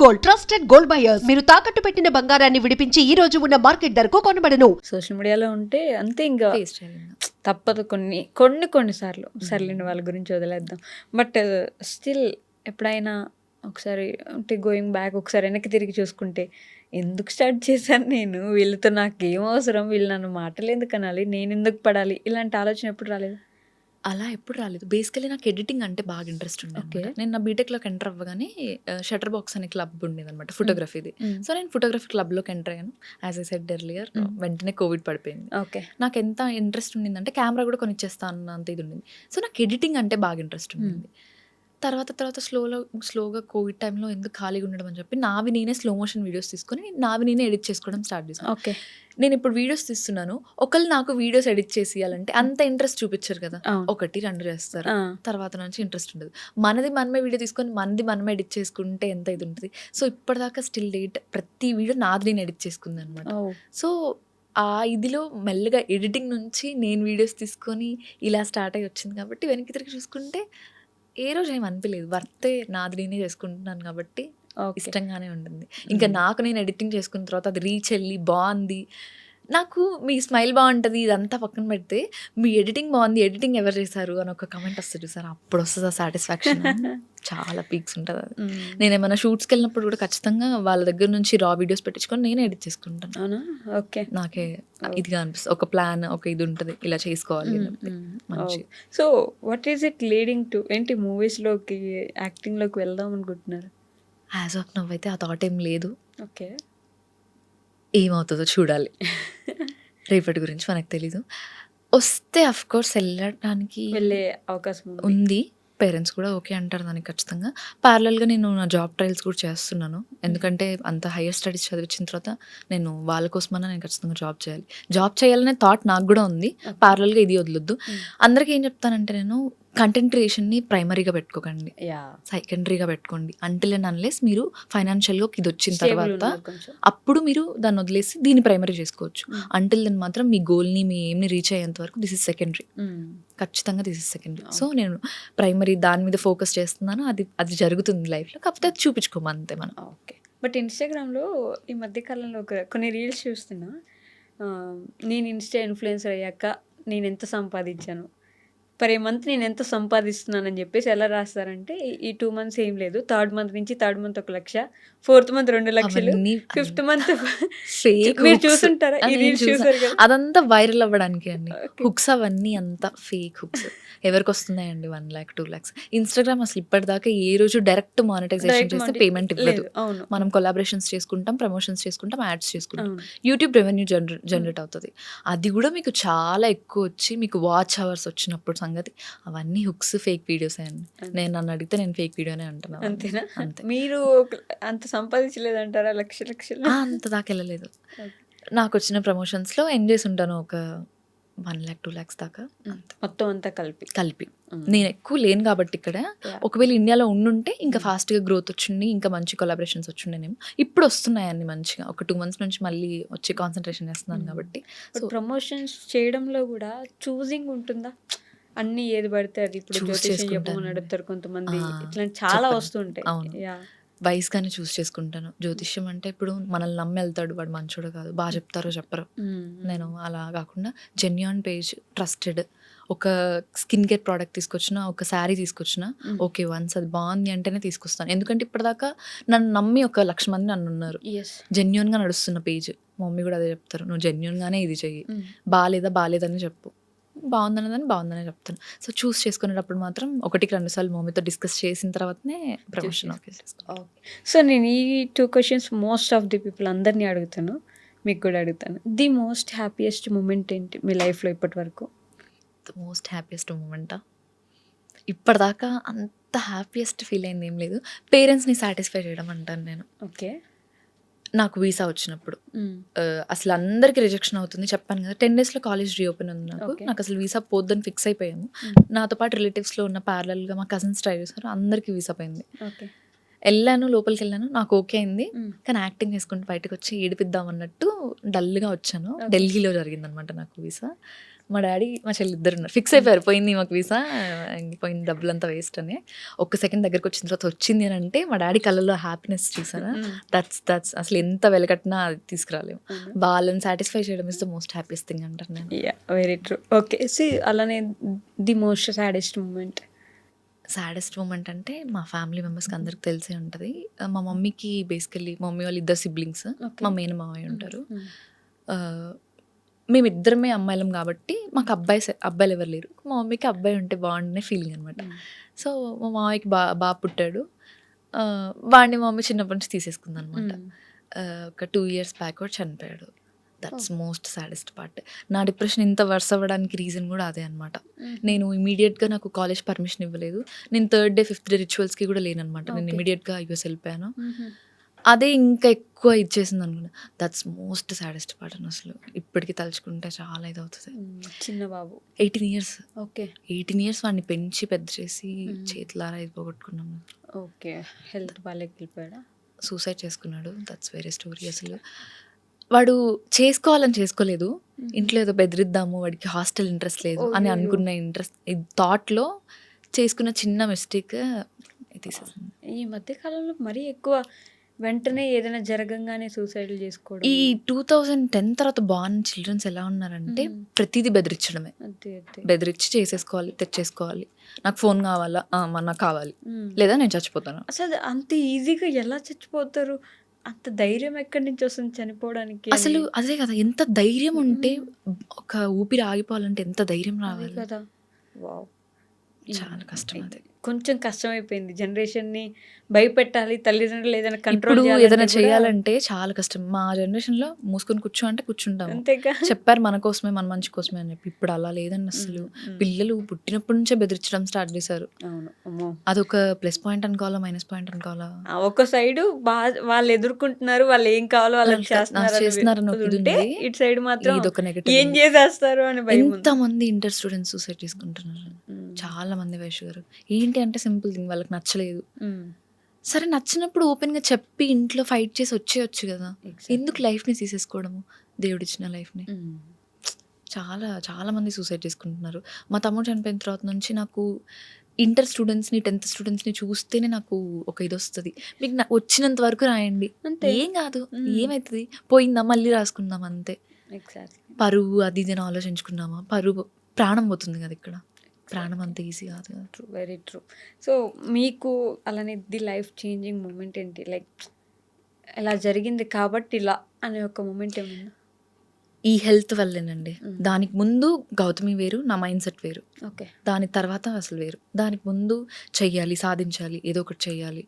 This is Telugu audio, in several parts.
Gold, trusted gold buyers. మీరు తాకట్టు పెట్టిన బంగారాన్ని విడిపించి ఈ రోజు ఉన్న మార్కెట్ ధరకు కొనబడను. సోషల్ మీడియాలో ఉంటే అంతే, ఇంకా ఫేస్ చేయాలి. తప్పదు కొన్నిసార్లు. సర్లేండి, వాళ్ళ గురించి వదిలేద్దాం. బట్ స్టిల్ ఎప్పుడైనా ఒకసారి అంటే గోయింగ్ బ్యాక్, ఒకసారి వెనక్కి తిరిగి చూసుకుంటే ఎందుకు స్టార్ట్ చేశాను నేను, వీళ్ళతో నాకేం అవసరం, వీళ్ళు నన్ను మాటలు ఎందుకు అనాలి, నేను ఎందుకు పడాలి, ఇలాంటి ఆలోచన ఎప్పుడు రాలేదు? అలా ఎప్పుడు రాలేదు. బేసికలీ నాకు ఎడిటింగ్ అంటే బాగా ఇంట్రెస్ట్ ఉండే. Okay. నేను నా బీటెక్లోకి ఎంటర్ అవ్వగానే షటర్ బాక్స్ అనే క్లబ్ ఉండేది అనమాట, ఫోటోగ్రఫీది. సో నేను ఫోటోగ్రఫీ క్లబ్లోకి ఎంటర్ అయ్యాను. యాజ్ ఐ సెడ్ ఎర్లియర్, వెంటనే కోవిడ్ పడిపోయింది. ఓకే. నాకు ఎంత ఇంట్రెస్ట్ ఉండిందంటే కెమెరా కూడా కొనిచ్చేస్తా అన్నంత ఇది ఉండింది. సో నాకు ఎడిటింగ్ అంటే బాగా ఇంట్రెస్ట్ ఉండింది. తర్వాత స్లోగా కోవిడ్ టైంలో ఎందుకు ఖాళీగా ఉండడం అని చెప్పి నావి నేనే స్లో మోషన్ వీడియోస్ తీసుకొని నావి నేనే ఎడిట్ చేసుకోవడం స్టార్ట్ చేశాను. ఓకే. నేను ఇప్పుడు వీడియోస్ తీస్తున్నాను, ఒకళ్ళు నాకు వీడియోస్ ఎడిట్ చేసి ఇవ్వాలంటే అంత ఇంట్రెస్ట్ చూపించారు కదా, అవును. 1-2 చేస్తారు, తర్వాత నుంచి ఇంట్రెస్ట్ ఉండదు. మనది మనమే వీడియో తీసుకొని మనది మనమే ఎడిట్ చేసుకుంటే ఎంత ఇది ఉంటుంది. సో ఇప్పటిదాకా స్టిల్ డేట్ ప్రతి వీడియో నాది నేను ఎడిట్ చేసుకుంది అనమాట. సో ఆ ఇదిలో మెల్లగా ఎడిటింగ్ నుంచి నేను వీడియోస్ తీసుకొని ఇలా స్టార్ట్ అయ్యి వచ్చింది కాబట్టి వెనక్కి తిరిగి చూసుకుంటే ఏ రోజు ఏం అనిపించలేదు. వర్తే నాది నేనే చేసుకుంటున్నాను కాబట్టి ఇష్టంగానే ఉంటుంది. ఇంకా నాకు నేను ఎడిటింగ్ చేసుకున్న తర్వాత అది రీచ్ వెళ్ళి బాగుంది, నాకు మీ స్మైల్ బాగుంటుంది ఇదంతా పక్కన పెడితే మీ ఎడిటింగ్ బాగుంది, ఎడిటింగ్ ఎవరు చేశారు అని ఒక కమెంట్ వస్తుంది సార్, అప్పుడు వస్తుంది ఆ సాటిస్ఫాక్షన్. చాలా పీక్స్ ఉంటుంది అది. నేను ఏమైనా షూట్స్కి వెళ్ళినప్పుడు కూడా ఖచ్చితంగా వాళ్ళ దగ్గర నుంచి రా వీడియోస్ పెట్టించుకొని నేనే ఎడిట్ చేసుకుంటాను. అవునా? ఓకే. నాకే ఇదిగా అనిపిస్తుంది, ఒక ప్లాన్, ఒక ఇది ఉంటుంది, ఇలా చేసుకోవాలి మంచి. So what is it leading to, ఏంటి మూవీస్లోకి యాక్టింగ్లోకి వెళ్దాం అనుకుంటున్నారు? యాజ్ ఆఫ్ నవ్ అయితే ఆ థాట్ ఏం లేదు. ఓకే. ఏమవుతుందో చూడాలి, రేపటి గురించి మనకు తెలీదు. వస్తే అఫ్ కోర్స్ వెళ్ళడానికి వెళ్ళే అవకాశం ఉంది. పేరెంట్స్ కూడా ఓకే అంటారు దానికి ఖచ్చితంగా. ప్యారలల్గా నేను నా జాబ్ ట్రయల్స్ కూడా చేస్తున్నాను, ఎందుకంటే అంత హైయర్ స్టడీస్ చదివించిన తర్వాత నేను వాళ్ళ కోసమన్నా నేను ఖచ్చితంగా జాబ్ చేయాలనే థాట్ నాకు కూడా ఉంది. ప్యారలల్గా ఇది వదలొద్దు. అందరికీ ఏం చెప్తానంటే నేను కంటెంట్ క్రియేషన్ని ప్రైమరీగా పెట్టుకోకండి, సెకండరీగా పెట్టుకోండి. అంటిల్ అండ్ అన్లెస్ మీరు ఫైనాన్షియల్గా ఇది వచ్చిన తర్వాత అప్పుడు మీరు దాన్ని వదిలేసి దీన్ని ప్రైమరీ చేసుకోవచ్చు. అంటిల్ దెన్ మాత్రం మీ గోల్ని మీ ఎయిమ్ని రీచ్ అయ్యేంత వరకు దిస్ ఇస్ సెకండరీ, ఖచ్చితంగా దిస్ ఇస్ సెకండరీ. సో నేను ప్రైమరీ దాని మీద ఫోకస్ చేస్తున్నాను, అది జరుగుతుంది లైఫ్లో, కాకపోతే అది చూపించుకోము అంతే మనం. ఓకే. బట్ ఇన్స్టాగ్రామ్లో ఈ మధ్యకాలంలో కొన్ని రీల్స్ చూస్తున్నా, నేను ఇన్స్టా ఇన్ఫ్లుయెన్సర్ అయ్యాక నేను ఎంత సంపాదించాను, పర్ ఏ మంత్ నేను ఎంత సంపాదిస్తున్నానని చెప్పేసి ఎలా రాస్తారంటే, ఈ 2 months ఏం లేదు, థర్డ్ మంత్ 1 లక్ష, 4th month 2 లక్షలు, 5th month మీరు చూసుంటారా? ఈ రీల్స్ చూసారు కదా? అదంతా వైరల్ అవ్వడానికి అండి. హుక్స్ అవన్నీ అంతా ఫేక్ హుక్స్. ఎవరికి వస్తున్నాయండి 1 lakh 2 lakhs? ఇన్స్టాగ్రామ్ అసలు ఇప్పటిదాకా ఏ రోజు డైరెక్ట్ మానిటైజేషన్ చేస్తే పేమెంట్ ఇవ్వదు. మనం కొలాబరేషన్స్ చేసుకుంటాం, ప్రమోషన్స్ చేసుకుంటాం, యాడ్స్ చేసుకుంటాం, యూట్యూబ్ రెవెన్యూ జనరేట్ అవుతుంది. అది కూడా మీకు చాలా ఎక్కువ వచ్చి మీకు వాచ్ అవర్స్ వచ్చినప్పుడు సంగతి. అవన్నీ హుక్స్, ఫేక్ వీడియోస్ అండి. నేను నన్ను అడిగితే నేను ఫేక్ వీడియోనే అంటున్నాను. అంతేనా? అంతే. మీరు అంత సంపాదించలేదంటారా? లక్షలు అంత దాకా వెళ్ళలేదు. నాకు వచ్చిన ప్రమోషన్స్లో ఎండ్ చేసి ఉంటాను ఒక 1 lakh 2 lakhs దాకా, మొత్తం అంతా కలిపి. నేను ఎక్కువ లేను కాబట్టి ఇక్కడ. ఒకవేళ ఇండియాలో ఉండుంటే ఇంకా ఫాస్ట్గా గ్రోత్ వచ్చింది, ఇంకా మంచి కొలాబరేషన్స్ వచ్చిండేనేమో. ఇప్పుడు వస్తున్నాయండి మంచిగా, ఒక 2 months నుంచి మళ్ళీ వచ్చి కాన్సన్ట్రేషన్ చేస్తున్నాను కాబట్టి. సో ప్రమోషన్స్ చేయడంలో కూడా చూజింగ్ ఉంటుందా? అన్ని ఏది పడితే అది, ఇప్పుడు జ్యోతిష్యం చెప్పమని అడుగుతారు కొంతమంది, ఇట్లాంటి చాలా వస్తుంటాయి. వైస్గానే చూస్ చేసుకుంటాను. జ్యోతిష్యం అంటే ఇప్పుడు మనల్ని నమ్మి వెళ్తాడు, వాడు మంచోడు కాదు, బాగా చెప్తారో చెప్పరు. నేను అలా కాకుండా జెన్యూన్ పేజ్, ట్రస్టెడ్, ఒక స్కిన్ కేర్ ప్రోడక్ట్ తీసుకొచ్చిన, ఒక శారీ తీసుకొచ్చిన, ఓకే వన్స్ అది బాగుంది అంటేనే తీసుకొస్తాను. ఎందుకంటే ఇప్పటిదాకా నన్ను నమ్మి 1,00,000 మంది నన్ను ఉన్నారు. జెన్యూన్గా నడుస్తున్న పేజ్. మా మమ్మీ కూడా అదే చెప్తారు, నువ్వు జెన్యూన్గానే ఇది చెయ్యి, బాగాలేదని చెప్పు, బాగుందనే చెప్తాను. సో చూస్ చేసుకునేటప్పుడు మాత్రం 1-2 సార్లు మమ్మీతో డిస్కస్ చేసిన తర్వాతనే ప్రమోషన్ ఓకే. సో నేను ఈ 2 questions most of the people అందరినీ అడుగుతాను, మీకు కూడా అడుగుతాను. ది మోస్ట్ హ్యాపీయెస్ట్ మూమెంట్ ఏంటి మీ లైఫ్లో ఇప్పటి వరకు? ద మోస్ట్ హ్యాపీయెస్ట్ మూమెంటా? ఇప్పటిదాకా అంత హ్యాపీయెస్ట్ ఫీల్ అయింది ఏం లేదు. పేరెంట్స్ని సాటిస్ఫై చేయడం అంటాను నేను. ఓకే. నాకు వీసా వచ్చినప్పుడు అసలు అందరికి రిజెక్షన్ అవుతుంది చెప్పాను కదా. 10 daysలో కాలేజ్ రీఓపెన్ ఉంది నాకు అసలు వీసా పోద్దని ఫిక్స్ అయిపోయాము. నాతో పాటు రిలేటివ్స్లో ఉన్న ప్యారలల్గా మా కజిన్స్ ట్రై చేశారు, అందరికీ వీసా పోయింది. వెళ్ళాను, లోపలికి వెళ్ళాను, నాకు ఓకే అయింది. కానీ యాక్టింగ్ చేసుకుంటూ బయటకు వచ్చి ఏడిపిద్దాం అన్నట్టు డల్గా వచ్చాను. ఢిల్లీలో జరిగిందనమాట నాకు వీసా. మా డాడీ మా చెల్లి ఇద్దరు ఉన్నారు. ఫిక్స్ అయిపోయారు పోయింది మాకు వీసా, పోయింది డబ్బులంతా వేస్ట్ అని. ఒక్క సెకండ్ దగ్గరకు వచ్చిన తర్వాత వచ్చింది అని అంటే మా డాడీ కళ్ళలో హ్యాపీనెస్ చూసారా, దట్స్ అసలు ఎంత వెలకట్టినా అది తీసుకురాలేము. వాళ్ళని సాటిస్ఫై చేయడం is the most happiest thing అంటారు నేను. Very true. ఓకే, అలానే the most saddest moment. Saddest moment అంటే మా ఫ్యామిలీ మెంబర్స్కి అందరికి తెలిసే ఉంటుంది. మా మమ్మీకి బేసికల్లీ మా మమ్మీ వాళ్ళు ఇద్దరు సిబ్లింగ్స్, మా మెయిన్ మామయ్య ఉంటారు. మేమిద్దరమే అమ్మాయిలం కాబట్టి మాకు అబ్బాయిలు ఎవరు లేరు. మా మమ్మీకి అబ్బాయి ఉంటే బాగుండే ఫీలింగ్ అనమాట. సో మా మామయ్యకి బాగా పుట్టాడు. వాడిని మా మమ్మీ చిన్నప్పటి నుంచి తీసేసుకుంది అనమాట. ఒక 2 years బ్యాక్ చనిపోయాడు. That's most saddest part. నా డిప్రెషన్ ఇంత వర్స్ అవ్వడానికి రీజన్ కూడా అదే అనమాట. నేను ఇమీడియట్గా నాకు కాలేజ్ పర్మిషన్ ఇవ్వలేదు. నేను 3rd day 5th day రిచువల్స్కి కూడా లేనమాట. నేను ఇమీడియట్గా యూఎస్ వెళ్ళిపోయాను. అదే ఇంకా ఎక్కువ ఇచ్చేసింది అనుకున్నా. దట్స్ మోస్ట్ సాడెస్ట్ పార్ట్ అని అసలు ఇప్పటికీ తలుచుకుంటే చాలా ఇది అవుతుంది. చిన్న బాబు 18 years. ఓకే, 18 years వాడిని పెంచి పెద్ద చేసి చేతులారా ఇది పోగొట్టుకున్నాము. ఓకే, హెల్త్ బాగాలేక వెళ్ళిపోయాడా? సూసైడ్ చేసుకున్నాడు. దట్స్ వేరే స్టోరీ. అసలు వాడు చేసుకోవాలని చేసుకోలేదు. ఇంట్లో ఏదో బెదిరిద్దాము, వాడికి హాస్టల్ ఇంట్రెస్ట్ లేదు అని అనుకున్న థాట్లో చేసుకున్న చిన్న మిస్టేక్ తీసేసింది. ఈ మధ్య కాలంలో మరీ ఎక్కువ వెంటనే ఏదైనా జరగంగానే సూసైడ్లు చేసుకోవడం. ఈ 2010 తర్వాత బాగున్న చిల్డ్రన్స్ ఎలా ఉన్నారంటే ప్రతిదీ బెదిరించడమే. బెదిరించి చేసేసుకోవాలి, తెచ్చేసుకోవాలి. నాకు ఫోన్ కావాలా, నాకు కావాలి, లేదా నేను చచ్చిపోతాను. అసలు అంత ఈజీగా ఎలా చచ్చిపోతారు? అంత ధైర్యం ఎక్కడి నుంచి వస్తుంది చనిపోవడానికి? అసలు అదే కదా, ఎంత ధైర్యం ఉంటే ఒక ఊపిరి ఆగిపోవాలంటే ఎంత ధైర్యం రావాలి కదా. వావ్, చాలా కష్టం. అది కొంచెం కష్టమైపోయింది. జనరేషన్ని భయపెట్టాలి, తల్లిదండ్రులు ఏదైనా కంట్రోల్ ఇప్పుడు ఏదైనా చేయాలంటే చాలా కష్టం. మా జనరేషన్ లో మూసుకొని కూర్చో అంటే కూర్చుంటాం. అంతేగా, చెప్పారు మన కోసమే, మన మంచి కోసమే అని చెప్పి. ఇప్పుడు అలా లేదండి అసలు. పిల్లలు పుట్టినప్పటి నుంచే బెదిరించడం స్టార్ట్ చేశారు. అదొక ప్లస్ పాయింట్ అనుకోవాలా, మైనస్ పాయింట్ అనుకోవాలా? ఒక సైడ్ వాళ్ళు ఎదుర్కొంటున్నారు, వాళ్ళు ఏం కావాలో వాళ్ళకి చేస్తున్నారు, ఇటు సైడ్ మాత్రం ఇదొక నెగటివ్. ఏం చేసేస్తారు అని భయం. ఎంత మంది ఇంటర్ స్టూడెంట్స్ సూసైడ్ చేసుకుంటున్నారు, చాలా మంది. వయసు గారు ఏంటి అంటే సింపుల్ థింగ్, వాళ్ళకి నచ్చలేదు. సరే నచ్చినప్పుడు ఓపెన్గా చెప్పి ఇంట్లో ఫైట్ చేసి వచ్చేయచ్చు కదా. ఎందుకు లైఫ్ని తీసేసుకోవడము, దేవుడిచ్చిన లైఫ్ని? చాలా చాలా మంది సూసైడ్ చేసుకుంటున్నారు. మా తమ్ముడు చనిపోయిన తర్వాత నుంచి నాకు ఇంటర్ స్టూడెంట్స్ని, 10th స్టూడెంట్స్ని చూస్తేనే నాకు ఒక ఇది వస్తుంది. మీకు వచ్చినంత వరకు రాయండి, ఏం కాదు, ఏమవుతుంది, పోయిందా మళ్ళీ రాసుకుందాం అంతే. పరువు అది ఇది అని ఆలోచించుకున్నామా, పరువు ప్రాణం పోతుంది కదా ఇక్కడ. ప్రాణం అంత ఈజీ కాదు కదా. True, very true. సో మీకు అలానే ది లైఫ్ చేంజింగ్ మూమెంట్ ఏంటి? లైక్ ఇలా జరిగింది కాబట్టి ఇలా అనే ఒక మూమెంట్ ఏమన్నా? ఈ హెల్త్ వల్లేనండి. దానికి ముందు గౌతమి వేరు, నా మైండ్ సెట్ వేరు. ఓకే, దాని తర్వాత అసలు వేరు. దానికి ముందు చెయ్యాలి, సాధించాలి, ఏదో ఒకటి చెయ్యాలి,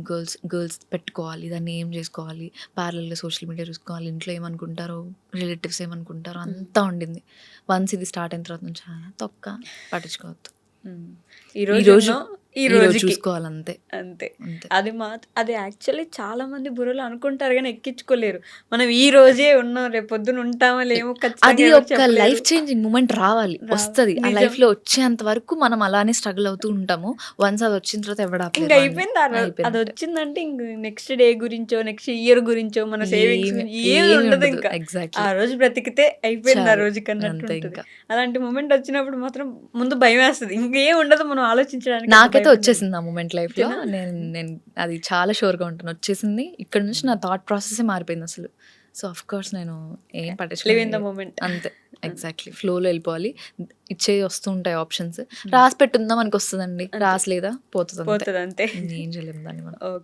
గర్ల్స్ పెట్టుకోవాలి, దాన్ని ఏం చేసుకోవాలి, ప్యారలల్గా సోషల్ మీడియా చూసుకోవాలి, ఇంట్లో ఏమనుకుంటారో, రిలేటివ్స్ ఏమనుకుంటారో అంతా ఉండింది. వన్స్ ఇది స్టార్ట్ అయిన తర్వాత నుంచి తొక్క పట్టించుకోవద్దు. ఈ రోజు చూసుకోవాలి అంతే. అది యాక్చువల్లీ చాలా మంది బుర్రలో అనుకుంటారు కానీ ఎక్కించుకోలేరు. మనం ఈ రోజే ఉన్నాం, రేపు పొద్దున ఉంటామో లేమో. అది ఒక లైఫ్ చేంజింగ్ మూమెంట్ రావాలి, వస్తుంది. ఆ లైఫ్ లో వచ్చేంత వరకు మనం అలానే స్ట్రగుల్ అవుతూ ఉంటాము. వన్స్ అది వచ్చిన తర్వాత ఎవడా ఇంకా అయిపోయింది. అది వచ్చిందంటే ఇంక నెక్స్ట్ డే గురించో, నెక్స్ట్ ఇయర్ గురించో, మన సేవింగ్స్ ఏమి ఉండదు. ఇంకా ఆ రోజు బ్రతికితే అయిపోయింది ఆ రోజు కన్నట్టు. అలాంటి మూమెంట్ వచ్చినప్పుడు మాత్రం ముందు భయం వేస్తుంది, ఇంకేం ఉండదు మనం ఆలోచించడానికి. నాకైతే వచ్చేసింది ఆ మూమెంట్ లైఫ్ లో. నేను అది చాలా షూర్గా ఉంటాను, వచ్చేసింది. ఇక్కడ నుంచి నా థాట్ ప్రాసెస్ మారిపోయింది అసలు. సో అఫ్ కోర్స్ నేను ఏం పట్టించుకోలేదు అంతే. ఎగ్జాక్ట్లీ ఫ్లోలో వెళ్ళిపోవాలి. ఇచ్చే వస్తూ ఉంటాయి ఆప్షన్స్, రాసి పెట్టుందా మనకి వస్తుందండి, రాసలేదా పోతుంది అంతే. అంతే, ఏం చేయలేము దాన్ని మనం. ఓకే.